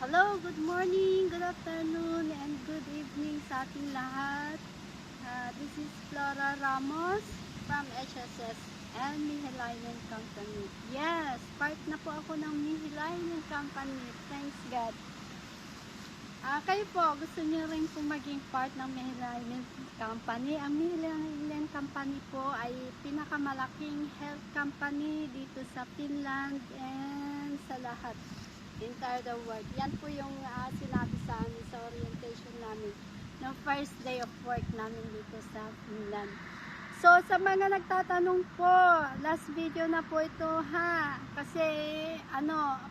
Hello, good morning, good afternoon, and good evening sa ating lahat. This is Flora Ramos from HSS and Mihelainen Company. Yes, part na po ako ng Mihelainen Company. Thanks God. Kayo po, gusto niyo rin po maging part ng Mihelainen Company. Ang Mihelainen Company po ay pinakamalaking health company dito sa Finland and sa lahat. Entire the world. Yan po yung sinabi sa amin sa orientation namin no first day of work namin dito sa Finland. So sa mga nagtatanong po, last video na po ito ha. Kasi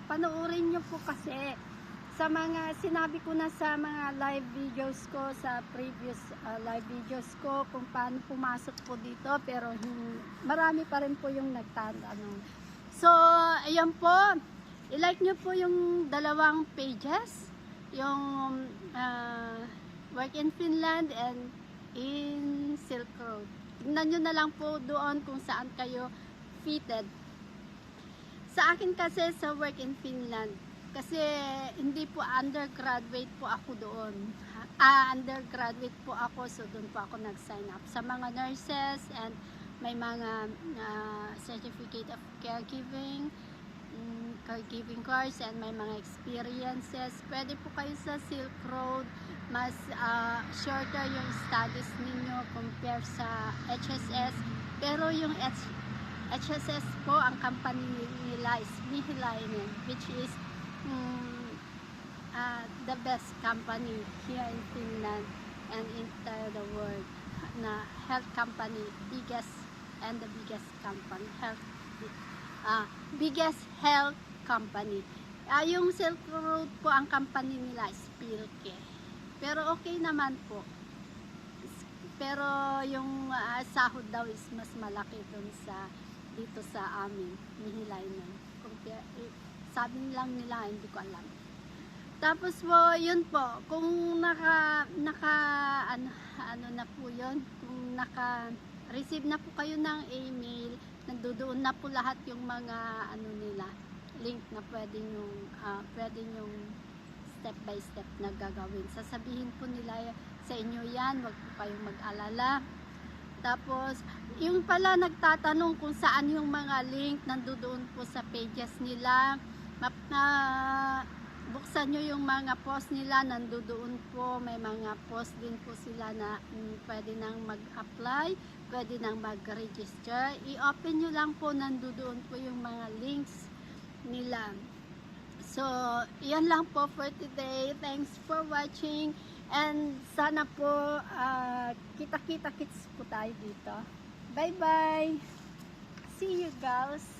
panoorin nyo po kasi sa mga sinabi ko na sa mga live videos ko, sa previous live videos ko kung paano pumasok po dito, pero marami pa rin po yung nagtatanong. So ayan po, i-like nyo po yung dalawang pages, yung Work in Finland and in Silk Road. Tignan nyo na lang po doon kung saan kayo fitted. Sa akin kasi sa Work in Finland, kasi hindi po undergraduate po ako doon. Undergraduate po ako, so doon po ako nag-sign up. Sa mga nurses and may mga certificate of caregiving course and may mga experiences. Pwede po kayo sa Silk Road, mas shorter yung studies ninyo compare sa HSS, pero yung HSS po, ang company nila is Mihelainen, which is the best company here in Finland and entire the world na health company, biggest company, biggest health company. Yung Silk Road po, ang company nila is Pilke. Pero okay naman po. Pero yung sahod daw is mas malaki dun dito sa amin, Mihelainen. Sabi lang nila, hindi ko alam. Tapos po, yun po, kung ano na po yun, kung receive na po kayo ng email, nandoon na po lahat yung mga nila, link na pwede nyong step by step na gagawin. Sasabihin po nila sa inyo yan, wag po kayong mag-alala. Tapos, yung pala nagtatanong kung saan yung mga link, nandoon po sa pages nila. Buksan nyo yung mga post nila, nandoon po, may mga post din po sila na pwede nang mag-apply, pwede nang mag-register. I-open nyo lang po, nandoon po yung mga links nila. So, yan lang po for today. Thanks for watching. And sana po kita-kits po tayo dito. Bye-bye. See you guys.